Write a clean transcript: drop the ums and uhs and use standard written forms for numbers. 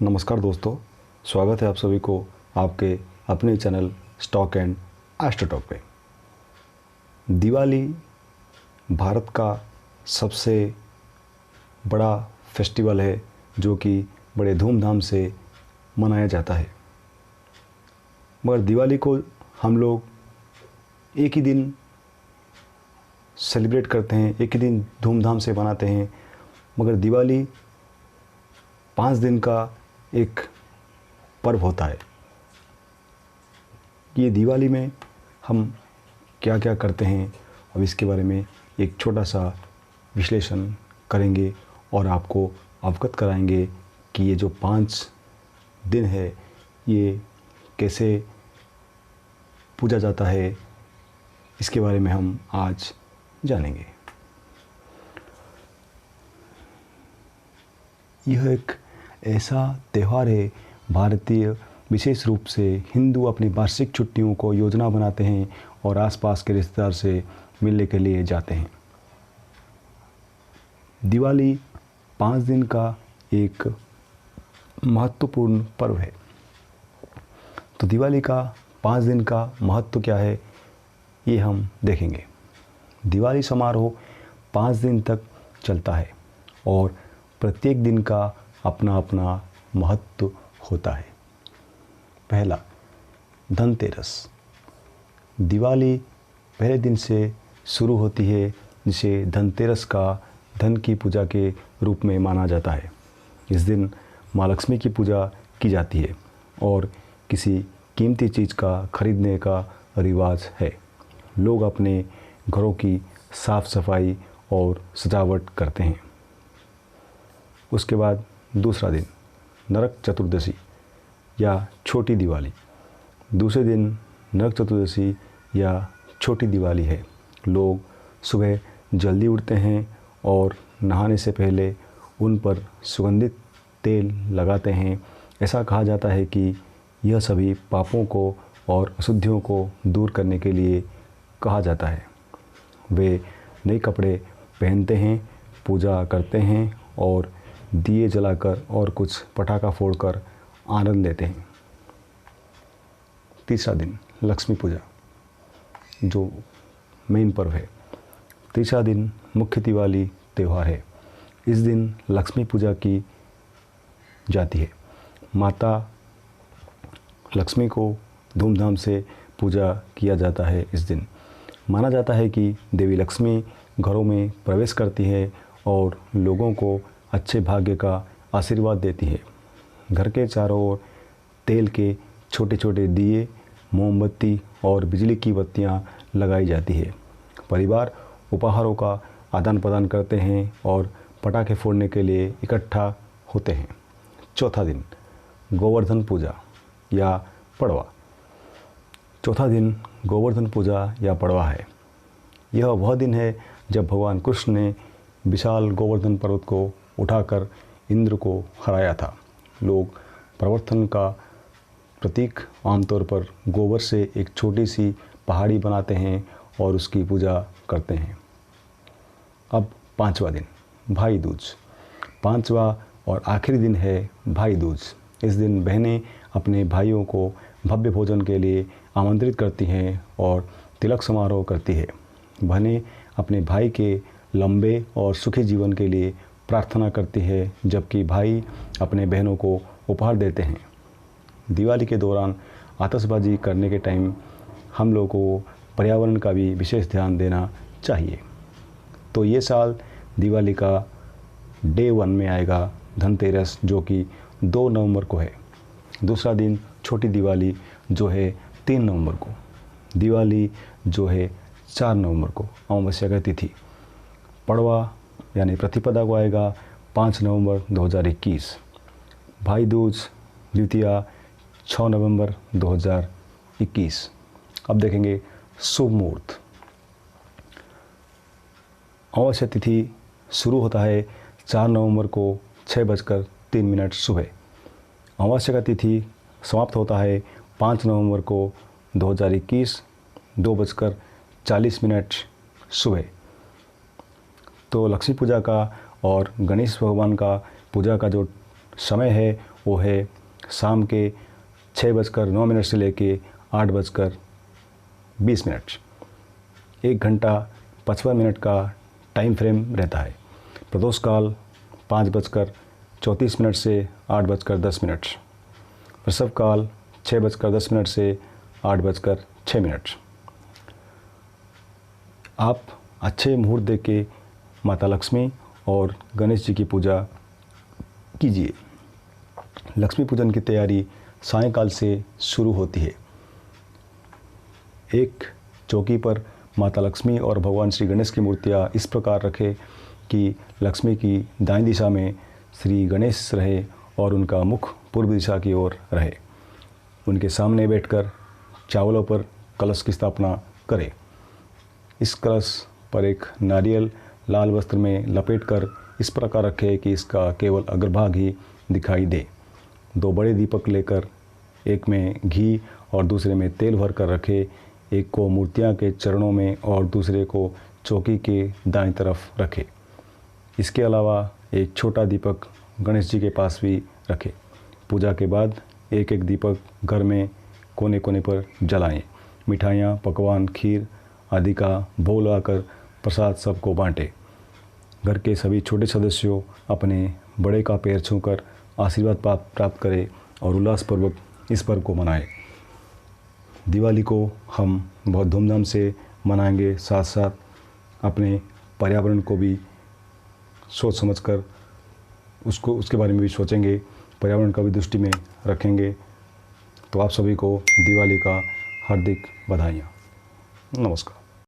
नमस्कार दोस्तों, स्वागत है आप सभी को आपके अपने चैनल स्टॉक एंड एस्ट्रोटॉक पे। दिवाली भारत का सबसे बड़ा फेस्टिवल है जो कि बड़े धूमधाम से मनाया जाता है। मगर दिवाली को हम लोग एक ही दिन सेलिब्रेट करते हैं, एक ही दिन धूमधाम से मनाते हैं। मगर दिवाली 5 दिन का एक पर्व होता है। ये दिवाली में हम क्या क्या करते हैं, अब इसके बारे में एक छोटा सा विश्लेषण करेंगे और आपको अवगत कराएंगे कि ये जो 5 दिन है ये कैसे पूजा जाता है, इसके बारे में हम आज जानेंगे। यह एक ऐसा त्यौहार है, भारतीय विशेष रूप से हिंदू अपनी वार्षिक छुट्टियों को योजना बनाते हैं और आसपास के रिश्तेदार से मिलने के लिए जाते हैं। दिवाली 5 दिन का एक महत्वपूर्ण पर्व है। तो दिवाली का 5 दिन का महत्व क्या है, ये हम देखेंगे। दिवाली समारोह 5 दिन तक चलता है और प्रत्येक दिन का अपना अपना महत्व होता है। पहला, धनतेरस। दिवाली पहले दिन से शुरू होती है, जिसे धनतेरस का धन की पूजा के रूप में माना जाता है। इस दिन माँ लक्ष्मी की पूजा की जाती है और किसी कीमती चीज़ का खरीदने का रिवाज है। लोग अपने घरों की साफ सफाई और सजावट करते हैं। उसके बाद दूसरा दिन, नरक चतुर्दशी या छोटी दिवाली। दूसरे दिन नरक चतुर्दशी या छोटी दिवाली है। लोग सुबह जल्दी उठते हैं और नहाने से पहले उन पर सुगंधित तेल लगाते हैं। ऐसा कहा जाता है कि यह सभी पापों को और अशुद्धियों को दूर करने के लिए कहा जाता है। वे नए कपड़े पहनते हैं, पूजा करते हैं और दिए जलाकर और कुछ पटाखा फोड़कर आनंद लेते हैं। तीसरा दिन, लक्ष्मी पूजा, जो मेन पर्व है। तीसरा दिन मुख्य दिवाली त्यौहार है। इस दिन लक्ष्मी पूजा की जाती है। माता लक्ष्मी को धूमधाम से पूजा किया जाता है। इस दिन माना जाता है कि देवी लक्ष्मी घरों में प्रवेश करती है और लोगों को अच्छे भाग्य का आशीर्वाद देती है। घर के चारों ओर तेल के छोटे छोटे दिए, मोमबत्ती और बिजली की बत्तियां लगाई जाती है। परिवार उपहारों का आदान प्रदान करते हैं और पटाखे फोड़ने के लिए इकट्ठा होते हैं। चौथा दिन, गोवर्धन पूजा या पड़वा। चौथा दिन गोवर्धन पूजा या पड़वा है। यह वह दिन है जब भगवान कृष्ण ने विशाल गोवर्धन पर्वत को उठाकर इंद्र को हराया था। लोग प्रवर्तन का प्रतीक आमतौर पर गोबर से एक छोटी सी पहाड़ी बनाते हैं और उसकी पूजा करते हैं। अब 5वां दिन, भाई दूज। 5वां और आखिरी दिन है भाई दूज। इस दिन बहनें अपने भाइयों को भव्य भोजन के लिए आमंत्रित करती हैं और तिलक समारोह करती है। बहनें अपने भाई के लंबे और सुखी जीवन के लिए प्रार्थना करती है, जबकि भाई अपने बहनों को उपहार देते हैं। दिवाली के दौरान आतिशबाजी करने के टाइम हम लोगों को पर्यावरण का भी विशेष ध्यान देना चाहिए। तो ये साल दिवाली का डे 1 में आएगा धनतेरस, जो कि 2 नवंबर को है। दूसरा दिन छोटी दिवाली जो है 3 नवंबर को। दिवाली जो है 4 नवंबर को, अमावस्या का तिथि। पड़वा यानी प्रतिपदा को आएगा 5 नवंबर 2021। भाई दूज द्वितीया 6 नवंबर 2021। अब देखेंगे शुभ मुहूर्त। अमावस्या तिथि शुरू होता है 4 नवंबर को 6:03 सुबह। अमावस्या का तिथि समाप्त होता है 5 नवंबर को 2021 2:40 सुबह। तो लक्ष्मी पूजा का और गणेश भगवान का पूजा का जो समय है वो है शाम के 6:09 से लेके 8:20। 1 घंटा 55 मिनट का टाइम फ्रेम रहता है। प्रदोष काल 5:34 से 8:10। प्रसव काल 6:10 से 8:06। आप अच्छे मुहूर्त देख के माता लक्ष्मी और गणेश जी की पूजा कीजिए। लक्ष्मी पूजन की तैयारी सायंकाल से शुरू होती है। एक चौकी पर माता लक्ष्मी और भगवान श्री गणेश की मूर्तियाँ इस प्रकार रखें कि लक्ष्मी की दाईं दिशा में श्री गणेश रहे और उनका मुख पूर्व दिशा की ओर रहे। उनके सामने बैठकर चावलों पर कलश की स्थापना करें। इस कलश पर एक नारियल लाल वस्त्र में लपेटकर इस प्रकार रखें कि इसका केवल अग्रभाग ही दिखाई दे। 2 बड़े दीपक लेकर एक में घी और दूसरे में तेल भर कर रखें। एक को मूर्तियाँ के चरणों में और दूसरे को चौकी के दाईं तरफ रखें। इसके अलावा एक छोटा दीपक गणेश जी के पास भी रखें। पूजा के बाद एक एक दीपक घर में कोने कोने पर जलाएं। मिठाइयाँ, पकवान, खीर आदि का भोग लगाकर प्रसाद सबको बांटें। घर के सभी छोटे सदस्यों अपने बड़े का पैर छूकर आशीर्वाद प्राप्त करें और उल्लासपूर्वक इस पर्व को मनाएं। दिवाली को हम बहुत धूमधाम से मनाएंगे, साथ साथ अपने पर्यावरण को भी सोच समझकर उसके बारे में भी सोचेंगे, पर्यावरण का भी दृष्टि में रखेंगे। तो आप सभी को दिवाली का हार्दिक बधाइयाँ। नमस्कार।